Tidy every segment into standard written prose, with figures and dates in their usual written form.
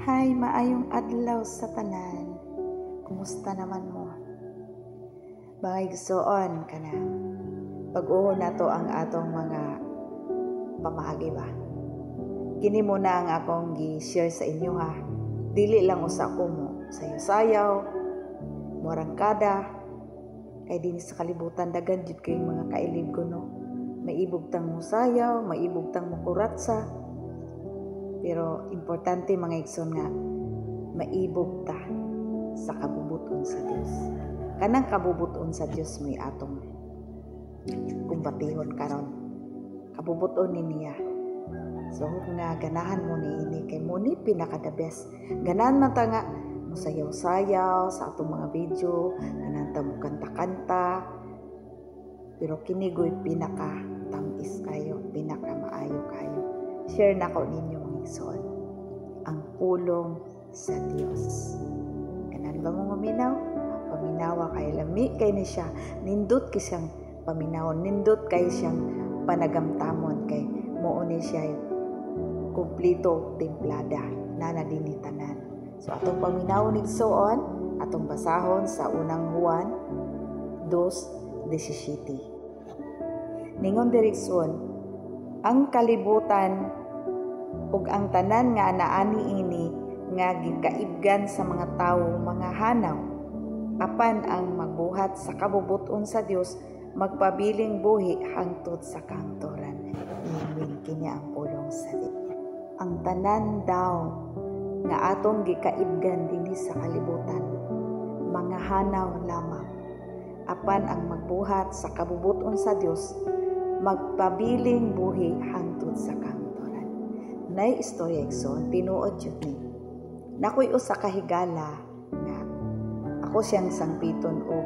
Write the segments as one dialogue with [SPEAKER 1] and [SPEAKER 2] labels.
[SPEAKER 1] Hay, maayong adlaw sa tanan. Kumusta naman mo? Bagay gustoon ka na. Pag-uho na to ang atong mga pamahagi ba? Kini mo na ang akong gi-share sa inyo ha. Dili lang usa ko mo sayaw-sayaw, morangkada, kay din sa kalibutan dagan jud kay mga kailib ko no. Maibog tang mo sayaw, maibog tang mo kuratsa. Pero importante mga igsoon nga maibog ta sa kabubuton sa Dios. Kanang kabubuton sa Dios may atong kumbatihon karon. Kabubuton ni niya. So nga ganahan mo ni ini kay mo ni pinaka the best. Ganahan man ta nga sayaw-sayaw sa atong mga video, ganahan ta mo kanta-kanta. Pero kini goy pinaka tamis kayo, pinaka maayo kayo. Share na ko ninyo mga igsoon ang pulong sa Dios. Kanan ba mo maminaw? Paminawa kay lami kay ni siya. Nindot kay siyang paminawon, nindot kay siyang panagamtamon kay mao ni siya kumplito templada na nadinitanan. So atong paminawon igsoon, atong basahon sa unang Juan 2:17. Ningon direksyon, ang kalibutan ug ang tanan nga naani ini nga gikaibgan sa mga tawo mga hanaw, apan ang magbuhat sa kabubuton sa Dios magpabiling buhi hangtod sa kangtoran. Amen. Kinya ang pulong sa Dios. Ang tanan daw nga atong gikaibgan dinhi sa kalibutan mga hanaw lamang, apan ang magbuhat sa kabubuton sa Dios magpabiling buhi hangtod sa kangtoran. Nay istorya igsoon tinuod jud ni. Nakoy usa ka higala nga ako siyang sangpiton og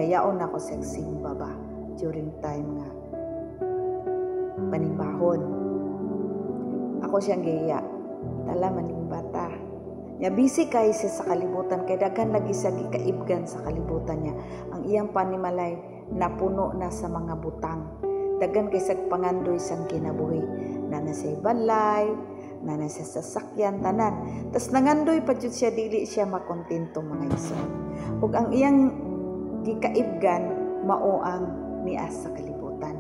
[SPEAKER 1] yayaon ako sa simba ba during time nga panimbahon. Ako siyang gaya. Tala maning bata. Nya busy kay siya sa kalibutan kay daghan lagi sa gikaibgan sa kalibutan niya. Ang iyang panimalay napuno na sa mga butang. Daghan kay sa pangandoy sang kinabuhi. Na sa balay, na sa sasakyan tanan. Tas nangandoy pa jud siya dili siya makontento mga igsoon. Ug ang iyang gikaibgan mao ang nias sa kalibutan.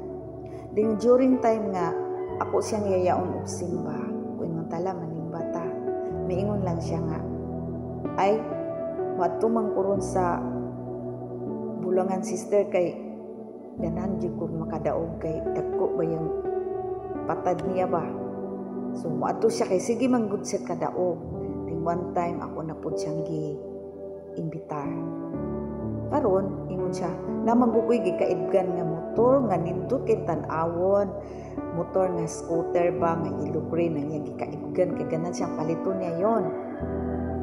[SPEAKER 1] Ding during time nga ako siyang yayaon og simba. Kun tala maning bata, miingon lang siya nga, ay matumang kuron sa bulangan sister kay ganan jud ko makadaog kay dagko ba yung patad niya ba. So moadto siya kay sige manggud siya kadaog. Ding one time ako na pud siyang gi-imbitar. Karon ingon siya, naman gukoy gikaibgan nga motor nga nindot kay tan-awon, motor nga scooter ba nga yellow green ang iyang gikaibgan kay ganan siyang paliton niya yon.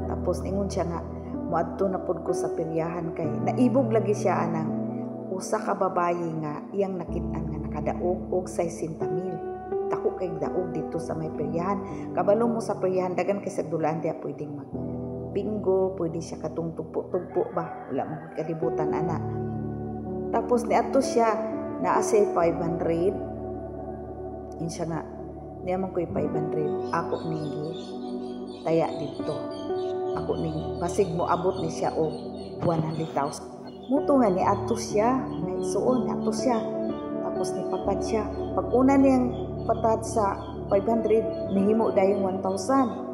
[SPEAKER 1] Tapos ingon siya nga moadto na pud ko sa peryahan kay naibog lagi siya anang usa ka babayi nga iyang nakit-an nga nakadaog og 60,000. Dako kay daog dito sa may peryahan. Kabalo mo sa peryahan dagan kay sa dulaan dia pwedeng mag bingo, pwede siya katong tugpo-tugpo ba, wala mo kalibutan ana. Tapos niadto siya naa say 500. In siya nga niya man ko'y 500 ako ningi taya dito, ako ning basig mo abot ni siya og 100,000. Muto nga niadto siya naigsuon, niadto siya tapos nipatad siya. Pag una niyang patad sa 500 nihimo dayong 1,000.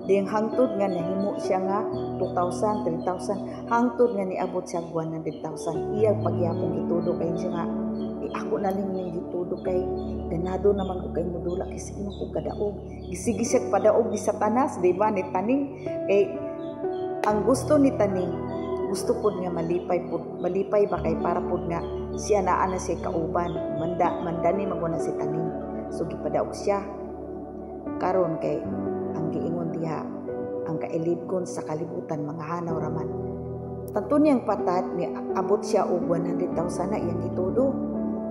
[SPEAKER 1] Ding hangtod nga nahimo siya nga 2,000, 3,000, hangtod nga niabot siya 100,000. Iyang pagyapong gitudo kay siya nga ako na lang ning gitudo kay ganado naman ko kay modula kay sige ko kadaog. Gisigi siya padaog di sa tanas, di ba ni taning kay ang gusto ni taning gusto pud nga malipay ba kay para pud nga siya naa na siya kauban mandani maguna si taning. So gipadaog siya karon kay ang giingon diha ang kailibgon sa kalibutan mga hanaw raman. Tanto niyang patad ni abot siya og 100,000 na iyang gitudo.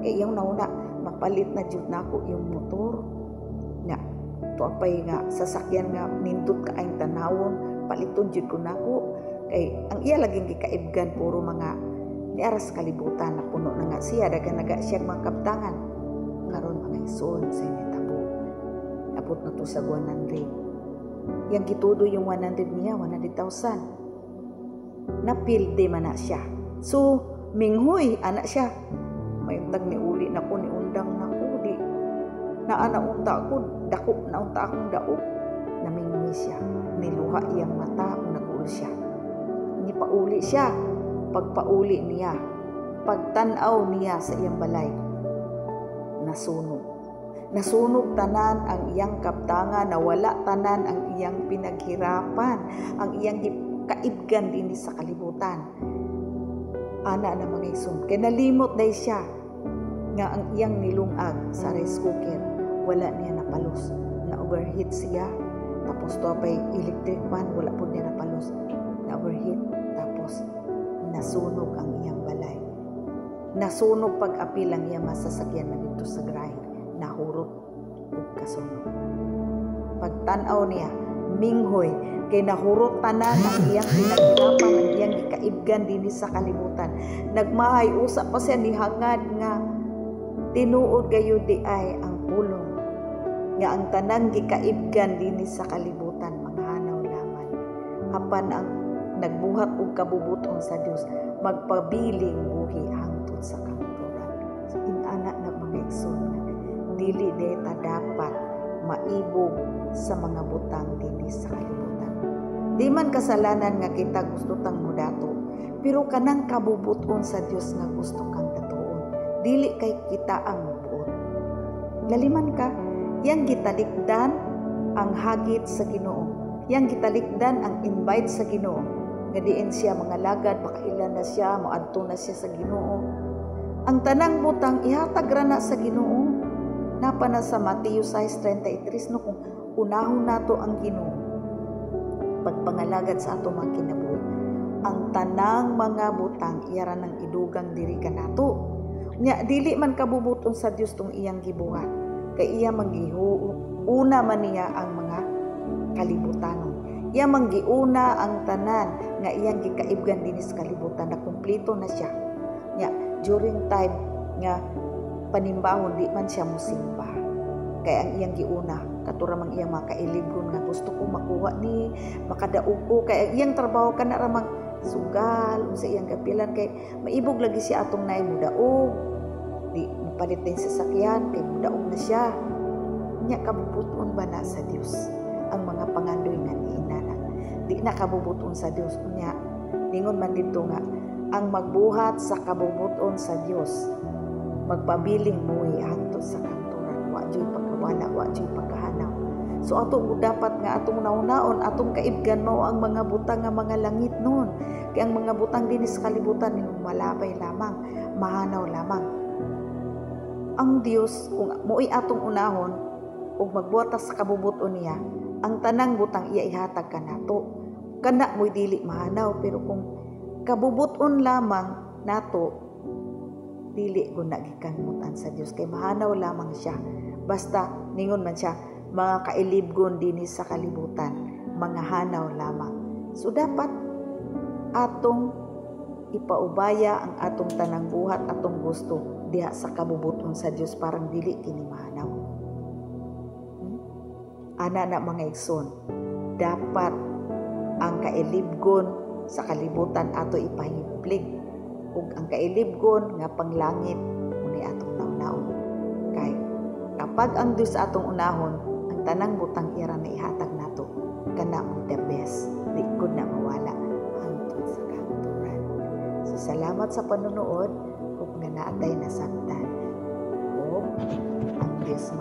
[SPEAKER 1] Kay iyang nauna mapalit na jud nako yung motor. Na tuapay nga sasakyan nga nindot ka ang tanawon, paliton jud ko nako. Kay ang iya laging gikaibgan puro mga niaras kalibutan na puno na nga siya dagan naga siya mga kaptangan. Karon mga igsoon sa initabo. Abot na to sa 100. yang gitudo yung 100 niya, 100,000. Napilde man na siya. So, minghoy, anak siya. Mayuntag ni uli na ko, ni undang na ko, di. Naanaunta ko, dako, naunta akong daog. Naminghoy siya. Niluha iyang mata, nag-uul siya. Nipauli siya. Pagpauli niya, pagtanaw niya sa iyang balay, nasunog. Nasunog tanan ang iyang kaptangan, nawala tanan ang iyang pinaghirapan, ang iyang kaibgan din sa kalibutan. Ana na mga igsoon, kay nalimot day siya nga ang iyang nilungag sa rice cooker, wala niya napalos. Na-overheat siya, tapos to pa'y electric fan, wala po niya napalos. Na-overheat, tapos nasunog ang iyang balay. Nasunog pag-apil ang iyang masasakyan na dito sa grind. Nahurot ug kasunog. Pagtanaw niya, minghoy, kay nahurot tanan ang iyang pinaghirapan, ang iyang gikaibgan din sa kalibutan. Nagmahay usa pa siya ni hangad nga tinuod gayo di ay ang pulong nga ang tanang gikaibgan din sa kalibutan manghanaw lamang. Apan ang nagbuhat og kabubuton sa Dios, magpabiling buhi hangtod sa kanturan. So inana na mga igsoon, dili deta dapat maibog sa mga butang dinhi sa kalibutan. Di man kasalanan nga kita gusto tang mudato, pero kanang kabubuton sa Dios nga gusto kang datuon. Dili kay kita ang mubuot. Laliman ka, yang gitalikdan ang hagit sa Ginoo. Yang gitalikdan ang invite sa Ginoo. Nga diin siya mga lagad, makailan na siya, moadto na siya sa Ginoo. Ang tanang butang ihatag ra na sa Ginoo. Napa na sa Mateo 6:33 no, kung unahon nato ang Ginoo pagpangalagad sa ato mga kinabuhi, ang tanang mga butang iyara nang idugang diri kanato. Nya dili man kabubuton sa Dios tong iyang gibuhat, kay iya manggiuna man niya ang mga kalibutanon. Iya manggiuna ang tanan nga iyang gikaibgan dinhi sa kalibutan, na kumpleto na siya. Nya during time nga panimbahon di man siya musimba, kay ang iyang giuna katura mang iyang makailibgon nga gusto ko makuha ni makadaog ko, kay ang iyang trabaho kana ra mang sugal sa iyang kapilan, kay maibog lagi siya atong nay mudaog, di palit din sa sakyan kay mudaog na siya. Nya kabubuton ba na sa Dios ang mga pangandoy nga niinana? Di na kabubuton sa Dios. Nya ningon man dito nga ang magbuhat sa kabubuton sa Dios, magpabiling buhi hangtod sa kanturan, wa joy pagkawala, wa joy pagkahanaw. So atong dapat nga atong naunaon, atong kaibgan mao ang mga butang nga mga langit noon. Kay ang mga butang dinhi sa kalibutan ninong malabay lamang, mahanaw lamang. Ang Dios kung mo'y atong unahon ug magbuhat sa kabubuton niya, ang tanang butang iya ihatag kanato. Kana mo'y dili mahanaw, pero kung kabubuton lamang nato, dili ko nagikanmutan sa Dios, kay mahanaw lamang siya. Basta ningon man siya, mga kailibgon dinhi sa kalibutan, mga hanaw lamang. So dapat atong ipaubaya ang atong tanang buhat, atong gusto diha sa kabubuton sa Dios, parang dili kini mahanaw. Ana na mga igsoon, dapat ang kailibgon sa kalibutan ato ipahiblig, ug ang kailibgon nga panglangit muni atong naunaon. Kay kapag ang Dios atong unahon, ang tanang butang ira na ihatag nato, kana mo the best, di gud na mawala hangtod sa kanturan. So salamat sa panunood, ug nga naatay nasabtan. O ang Dios